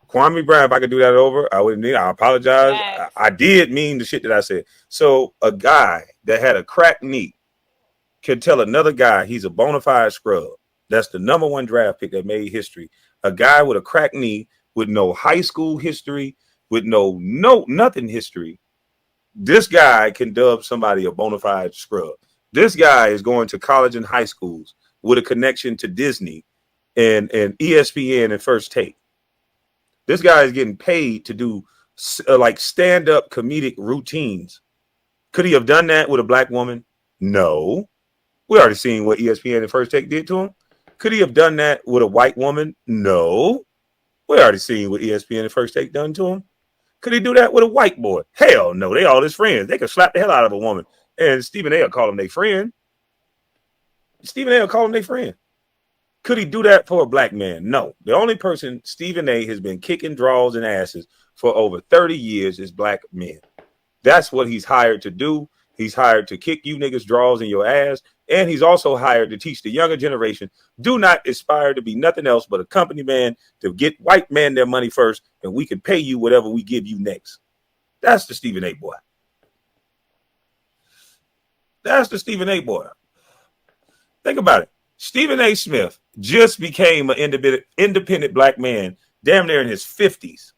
Kwame Brown, if I could do that over, I wouldn't need it. I apologize. Yes. I did mean the shit that I said. So a guy that had a cracked knee can tell another guy he's a bona fide scrub. That's the number one draft pick that made history. A guy with a cracked knee with no high school history, with no nothing history. This guy can dub somebody a bona fide scrub. This guy is going to college and high schools with a connection to Disney and ESPN and First Take. This guy is getting paid to do like stand-up comedic routines. Could he have done that with a black woman? No. We already seen what ESPN and First Take did to him. Could he have done that with a white woman? No. We already seen what ESPN and First Take done to him. Could he do that with a white boy? Hell no. They all his friends. They could slap the hell out of a woman. And Stephen A will call him their friend. Stephen A will call him their friend. Could he do that for a black man? No. The only person Stephen A has been kicking draws and asses for over 30 years is black men. That's what he's hired to do. He's hired to kick you niggas draws in your ass. And he's also hired to teach the younger generation, do not aspire to be nothing else but a company man, to get white men their money first, and we can pay you whatever we give you next. That's the Stephen A boy. That's the Stephen A boy. Think about it. Stephen A. Smith just became an independent black man, damn near in his 50s.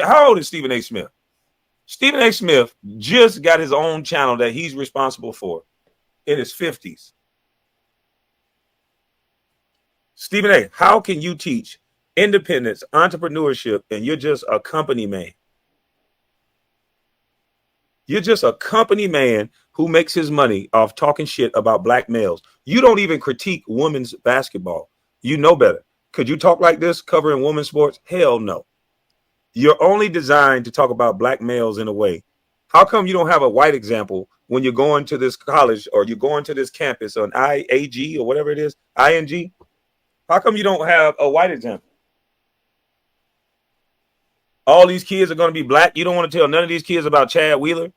How old is Stephen A. Smith? Stephen A. Smith just got his own channel that he's responsible for in his 50s. Stephen A., how can you teach independence, entrepreneurship, and you're just a company man? You're just a company man who makes his money off talking shit about black males. You don't even critique women's basketball. You know better. Could you talk like this covering women's sports? Hell no. You're only designed to talk about black males in a way. How come you don't have a white example when you're going to this college or you're going to this campus on IAG or whatever it is, ING? How come you don't have a white example? All these kids are going to be black. You don't want to tell none of these kids about Chad Wheeler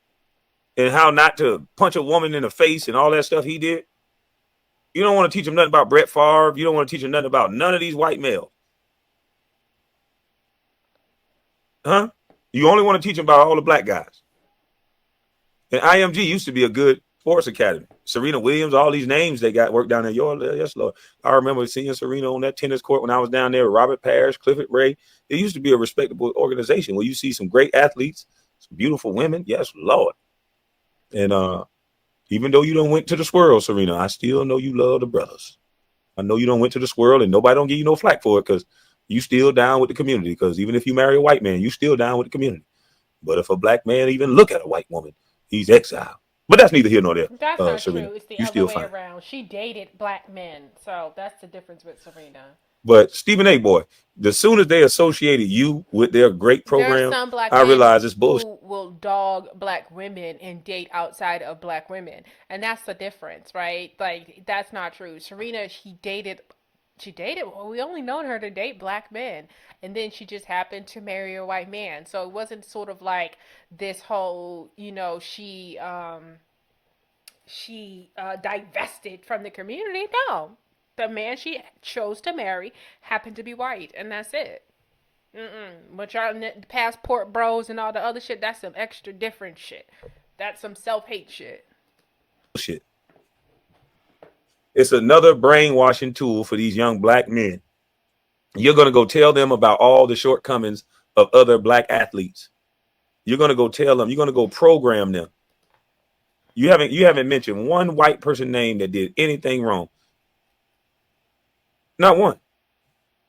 and how not to punch a woman in the face and all that stuff he did. You don't want to teach them nothing about Brett Favre. You don't want to teach them nothing about none of these white males. Huh? You only want to teach them about all the black guys. And IMG used to be a good sports academy. Serena Williams, all these names they got worked down there. Yes, Lord. I remember seeing Serena on that tennis court when I was down there. Robert Parrish, Clifford Ray. It used to be a respectable organization where you see some great athletes, some beautiful women. Yes, Lord. And even though you don't went to the swirl, Serena, I still know you love the brothers. I know you don't went to the swirl, and nobody don't give you no flack for it because you still down with the community. Because even if you marry a white man, you still down with the community. But if a black man even look at a white woman, he's exiled. But that's neither here nor there. That's not Serena. true. It's the you other still way fine. around. She dated black men, so that's the difference with Serena. But Stephen A. Boy, as soon as they associated you with their great program, there are some black I men realized it's bullshit. who will dog black women and date outside of black women, and that's the difference, right? Like that's not true. Serena, she dated. Well, we only known her to date black men, and then she just happened to marry a white man. So it wasn't sort of like this whole, she divested from the community. No, the man she chose to marry happened to be white, and that's it. But y'all passport bros and all the other shit, that's some extra different shit. That's some self-hate shit. It's another brainwashing tool for these young black men. You're going to go tell them about all the shortcomings of other black athletes. You're going to go tell them, you're going to go program them. You haven't mentioned one white person name that did anything wrong. Not one.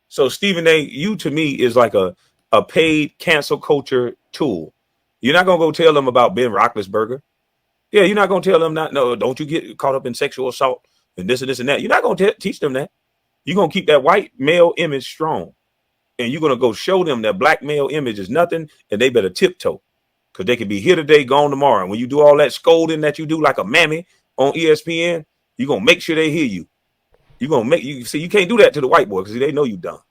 So Stephen A., you to me is like a paid cancel culture tool. You're not going to go tell them about Ben Roethlisberger. Yeah, you're not going to tell them don't you get caught up in sexual assault and this and this and that. You're not going to teach them that. You're going to keep that white male image strong. And you're going to go show them that black male image is nothing and they better tiptoe. Because they could be here today, gone tomorrow. And when you do all that scolding that you do like a mammy on ESPN, you're going to make sure they hear you. You're going to make you see, you can't do that to the white boy because they know you dumb.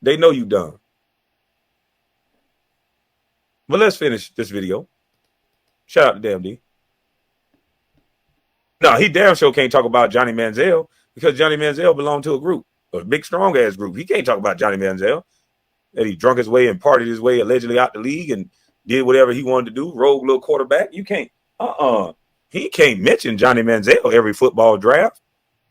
They know you dumb. But let's finish this video. Shout out to Damn D. No, he damn sure can't talk about Johnny Manziel because Johnny Manziel belonged to a group, a big, strong ass group. He can't talk about Johnny Manziel. That he drunk his way and partied his way allegedly out the league and did whatever he wanted to do, rogue little quarterback. You can't, he can't mention Johnny Manziel every football draft.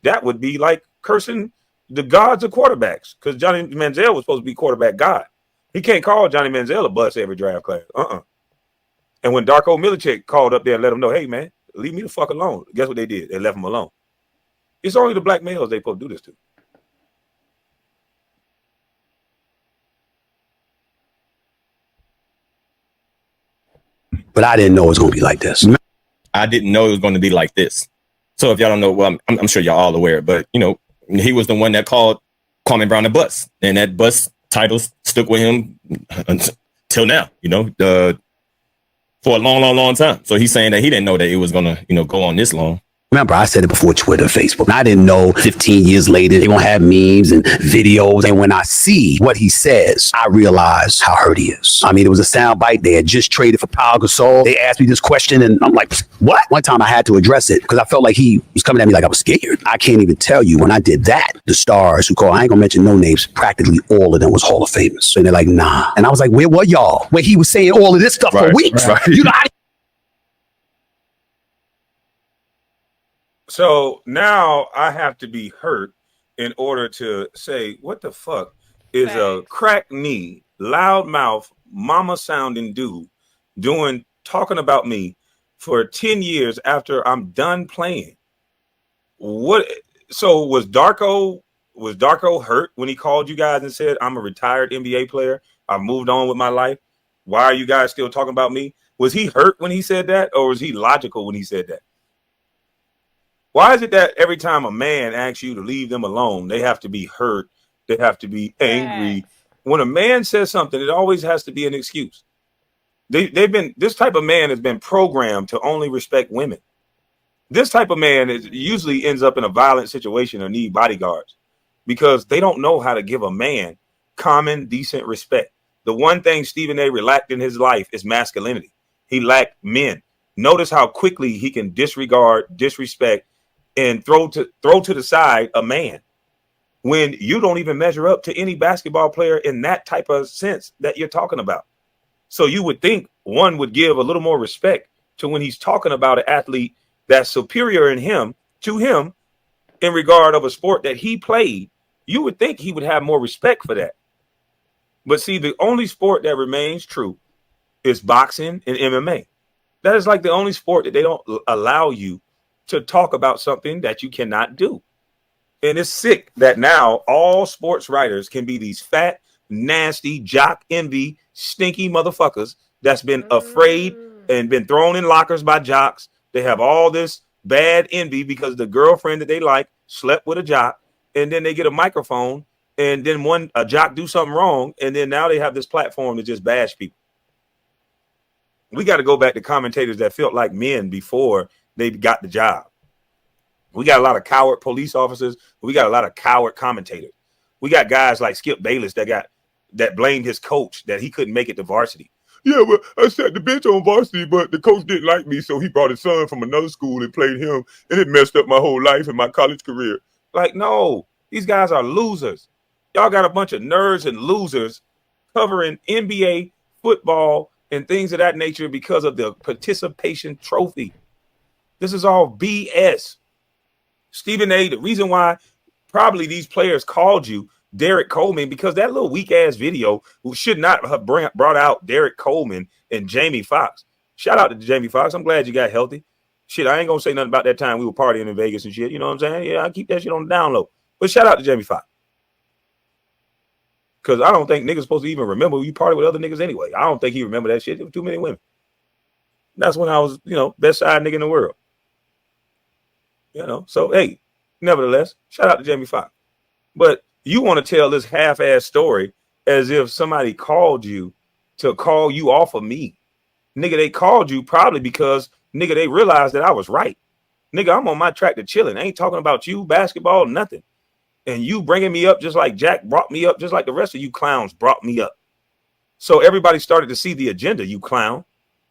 That would be like cursing the gods of quarterbacks because Johnny Manziel was supposed to be quarterback god. He can't call Johnny Manziel a bust every draft class. And when Darko Milicic called up there and let him know, hey, man, leave me the fuck alone. Guess what they did? They left him alone. It's only the black males they supposed to do this to. But I didn't know it was going to be like this. I didn't know it was going to be like this. So if y'all don't know, well, I'm sure y'all all aware, but he was the one that called Kwame Brown a bust, and that bust title stuck with him until now. For a long, long, long time. So he's saying that he didn't know that it was going to, go on this long. Remember, I said it before Twitter, Facebook. And I didn't know 15 years later, they're going to have memes and videos. And when I see what he says, I realize how hurt he is. I mean, it was a sound bite. They had just traded for Pau Gasol. They asked me this question and I'm like, what? One time I had to address it because I felt like he was coming at me like I was scared. I can't even tell you when I did that, the stars who call, I ain't going to mention no names, practically all of them was Hall of Famers. And they're like, nah. And I was like, where were y'all? Where he was saying all of this stuff for weeks. Right. So now I have to be hurt in order to say, what the fuck is a crack knee, loudmouth, mama sounding dude talking about me for 10 years after I'm done playing? What? So was Darko hurt when he called you guys and said, I'm a retired NBA player. I've moved on with my life. Why are you guys still talking about me? Was he hurt when he said that? Or was he logical when he said that? Why is it that every time a man asks you to leave them alone, they have to be hurt, they have to be angry? When a man says something, it always has to be an excuse. This type of man has been programmed to only respect women. This type of man usually ends up in a violent situation or need bodyguards because they don't know how to give a man common, decent respect. The one thing Stephen A. lacked in his life is masculinity. He lacked men. Notice how quickly he can disregard, disrespect, and throw to the side a man when you don't even measure up to any basketball player in that type of sense that you're talking about. So you would think one would give a little more respect to when he's talking about an athlete that's superior to him in regard of a sport that he played. You would think he would have more respect for that. But see, the only sport that remains true is boxing and MMA. That is like the only sport that they don't allow you to talk about something that you cannot do. And it's sick that now all sports writers can be these fat, nasty, jock envy, stinky motherfuckers that's been afraid and been thrown in lockers by jocks. They have all this bad envy because the girlfriend that they like slept with a jock, and then they get a microphone, and then a jock do something wrong, and then now they have this platform to just bash people. We got to go back to commentators that felt like men before they got the job. We got a lot of coward police officers. We got a lot of coward commentators. We got guys like Skip Bayless that blamed his coach that he couldn't make it to varsity. Yeah, well, I sat the bench on varsity, but the coach didn't like me, so he brought his son from another school and played him, and it messed up my whole life and my college career. Like, no, these guys are losers. Y'all got a bunch of nerds and losers covering NBA, football, and things of that nature because of the participation trophy. This is all BS. Stephen A., the reason why probably these players called you Derek Coleman, because that little weak ass video should not have brought out Derek Coleman and Jamie Foxx. Shout out to Jamie Foxx. I'm glad you got healthy. Shit, I ain't gonna say nothing about that time we were partying in Vegas and shit. You know what I'm saying? Yeah, I keep that shit on the down low. But shout out to Jamie Foxx. Because I don't think niggas supposed to even remember you party with other niggas anyway. I don't think he remember that shit. There were too many women. That's when I was, best side nigga in the world. So hey, nevertheless, shout out to Jamie Foxx. But you want to tell this half-ass story as if somebody called you to call you off of me. Nigga, they called you probably because, nigga, they realized that I was right. Nigga, I'm on my track to chilling. I ain't talking about you, basketball, nothing. And you bringing me up just like Jack brought me up, just like the rest of you clowns brought me up. So everybody started to see the agenda, you clown.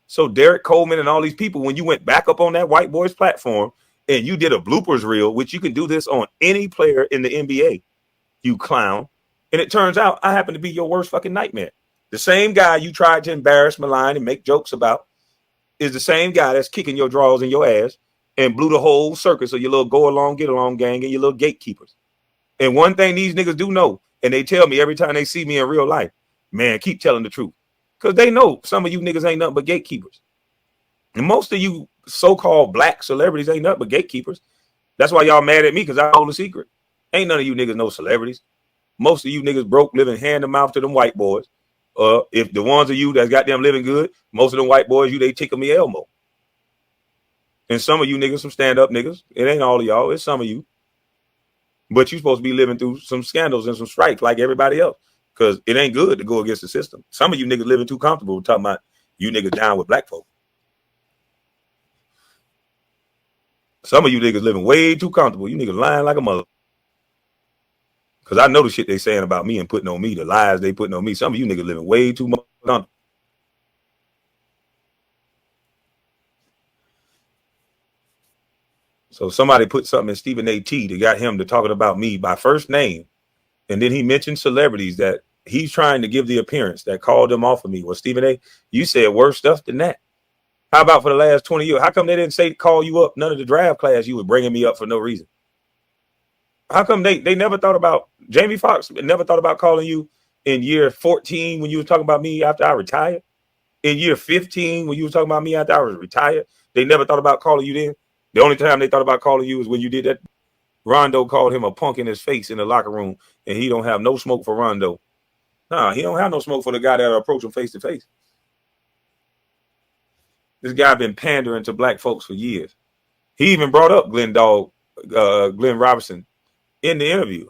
So Derek Coleman and all these people, when you went back up on that white boys platform and you did a bloopers reel, which you can do this on any player in the NBA, you clown. And it turns out I happen to be your worst fucking nightmare. The same guy you tried to embarrass, malign, and make jokes about is the same guy that's kicking your drawers in your ass and blew the whole circus of your little go along, get along gang and your little gatekeepers. And one thing these niggas do know, and they tell me every time they see me in real life, man, keep telling the truth. Because they know some of you niggas ain't nothing but gatekeepers. And most of you so-called black celebrities ain't nothing but gatekeepers. That's why y'all mad at me, because I hold a secret. Ain't none of you niggas no celebrities. Most of you niggas broke living hand to mouth to them white boys. If the ones of you that's got them living good, most of them white boys, they tickle me Elmo. And some of you niggas, some stand-up niggas. It ain't all of y'all. It's some of you. But you supposed to be living through some scandals and some strife like everybody else. Because it ain't good to go against the system. Some of you niggas living too comfortable talking about you niggas down with black folk. Some of you niggas living way too comfortable. You niggas lying like a mother. Because I know the shit they saying about me and putting on me, the lies they putting on me. Some of you niggas living way too much comfortable. So somebody put something in Stephen A.T. that got him to talking about me by first name. And then he mentioned celebrities that he's trying to give the appearance that called them off of me. Well, Stephen A., you said worse stuff than that. How about for the last 20 years? How come they didn't say call you up? None of the draft class you were bringing me up for no reason. How come they never thought about Jamie Foxx never thought about calling you in year 14 when you were talking about me after I retired? In year 15 when you were talking about me after I was retired? They never thought about calling you then? The only time they thought about calling you was when you did that. Rondo called him a punk in his face in the locker room, and he don't have no smoke for Rondo. Nah, he don't have no smoke for the guy that approach him face to face. This guy been pandering to black folks for years. He even brought up Glenn Robinson in the interview.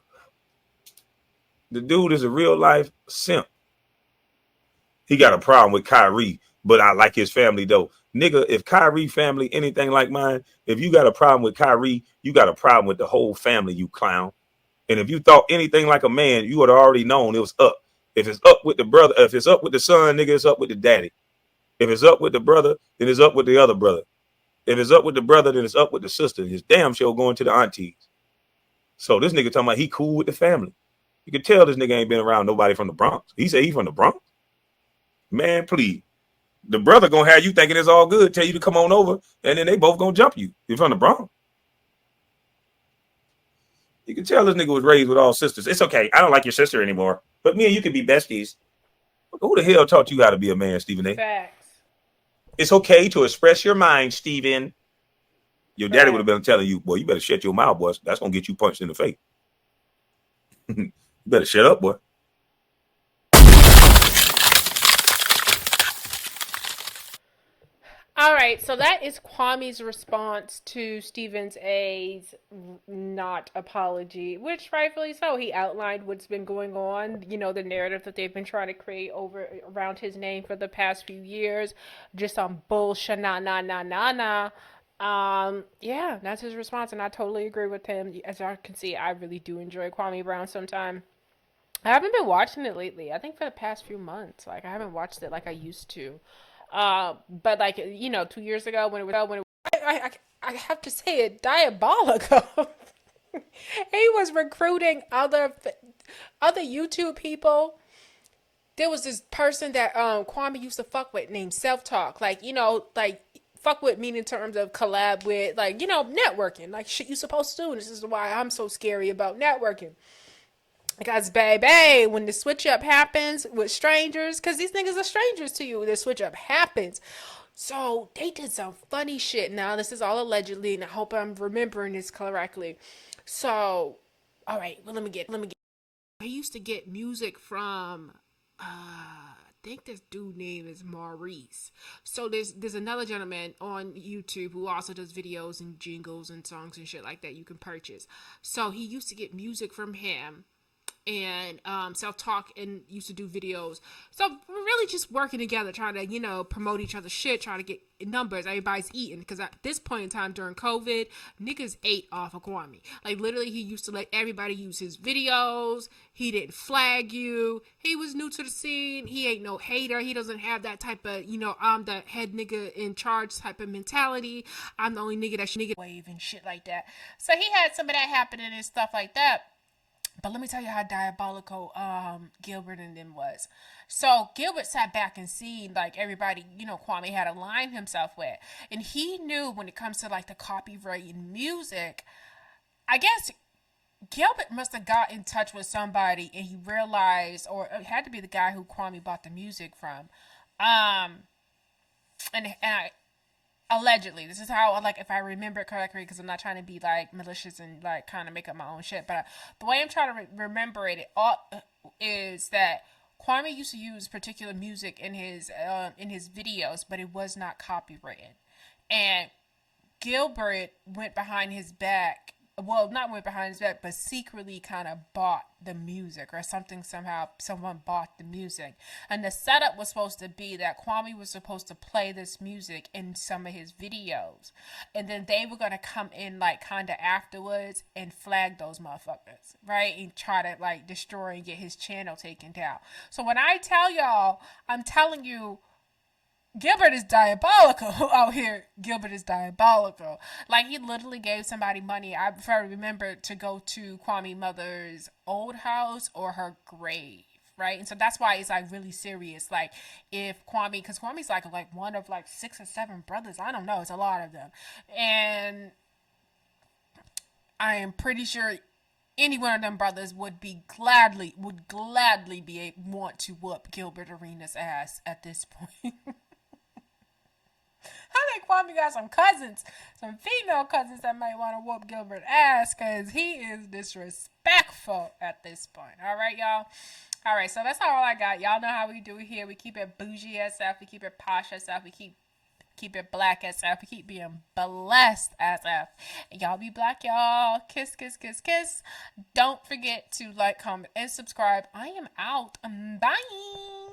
The dude is a real life simp. He got a problem with Kyrie but I like his family though. Nigga, if Kyrie family anything like mine, if you got a problem with Kyrie, you got a problem with the whole family, you clown. And if you thought anything like a man, you would have already known it was up. If it's up with the brother, if it's up with the son, nigga, it's up with the daddy. If it's up with the brother, then it's up with the other brother. If it's up with the brother, then it's up with the sister. His damn sure going to the aunties. So this nigga talking about he cool with the family. You can tell this nigga ain't been around nobody from the Bronx. He said he from the Bronx. Man, please. The brother gonna have you thinking it's all good, tell you to come on over, and then they both gonna jump you. You're from the Bronx. You can tell this nigga was raised with all sisters. It's okay. I don't like your sister anymore. But me and you can be besties. Who the hell taught you how to be a man, Stephen A? Facts. It's okay to express your mind, Stephen. Your daddy would have been telling you, boy, you better shut your mouth, boy. That's going to get you punched in the face. You better shut up, boy. All right, so that is Kwame's response to Stephen A's not apology, which rightfully so. He outlined what's been going on, you know, the narrative that they've been trying to create over around his name for the past few years, just on bullshit, yeah, that's his response, and I totally agree with him. As y'all can see, I really do enjoy Kwame Brown sometimes. I haven't been watching it lately. I think for the past few months, like I haven't watched it like I used to. But like, you know, 2 years ago when it was, I have to say it, diabolical. He was recruiting other YouTube people. There was this person that Kwame used to fuck with named Self Talk. Like, you know, like fuck with me in terms of collab with, like, you know, networking, like shit you supposed to do. And this is why I'm so scary about networking. Because, baby, when the switch up happens with strangers, because these niggas are strangers to you, the switch up happens. So they did some funny shit. Now, this is all allegedly, and I hope I'm remembering this correctly. So, all right, well, let me get. I used to get music from, I think this dude name is Maurice. So there's another gentleman on YouTube who also does videos and jingles and songs and shit like that you can purchase. So he used to get music from him. And Self-Talk and used to do videos. So we're really just working together, trying to, you know, promote each other's shit, trying to get numbers. Everybody's eating. Because at this point in time during COVID, niggas ate off of Kwame. Like, literally, he used to let everybody use his videos. He didn't flag you. He was new to the scene. He ain't no hater. He doesn't have that type of, you know, I'm the head nigga in charge type of mentality. I'm the only nigga that should wave and shit like that. So he had some of that happening and stuff like that. But let me tell you how diabolical Gilbert and them was. So Gilbert sat back and seen like everybody, you know, Kwame had aligned himself with. And he knew when it comes to like the copyright in music, I guess Gilbert must have got in touch with somebody and he realized, or it had to be the guy who Kwame bought the music from. Allegedly, this is how, like, if I remember it correctly, because I'm not trying to be like malicious and like kind of make up my own shit, but the way I'm trying to remember it is that Kwame used to use particular music in his videos, but it was not copyrighted, and Gilbert went behind his back. Well, not went behind his back, but secretly kind of bought the music or something. Somehow someone bought the music. And the setup was supposed to be that Kwame was supposed to play this music in some of his videos. And then they were going to come in like kind of afterwards and flag those motherfuckers, right? And try to like destroy and get his channel taken down. So when I tell y'all, I'm telling you, Gilbert is diabolical out here. Gilbert is diabolical. Like, he literally gave somebody money, I remember, to go to Kwame's mother's old house or her grave, right? And so that's why it's like really serious. Like, if Kwame, because Kwame's like one of like 6 or 7 brothers. I don't know. It's a lot of them. And I am pretty sure any one of them brothers would gladly want to whoop Gilbert Arenas' ass at this point. I think Kwame got some cousins, some female cousins that might want to whoop Gilbert's ass because he is disrespectful at this point. All right, y'all? All right, so that's all I got. Y'all know how we do here. We keep it bougie SF. We keep it posh SF. We keep it black SF. We keep being blessed SF. And y'all be black, y'all. Kiss, kiss, kiss, kiss. Don't forget to like, comment, and subscribe. I am out. Bye.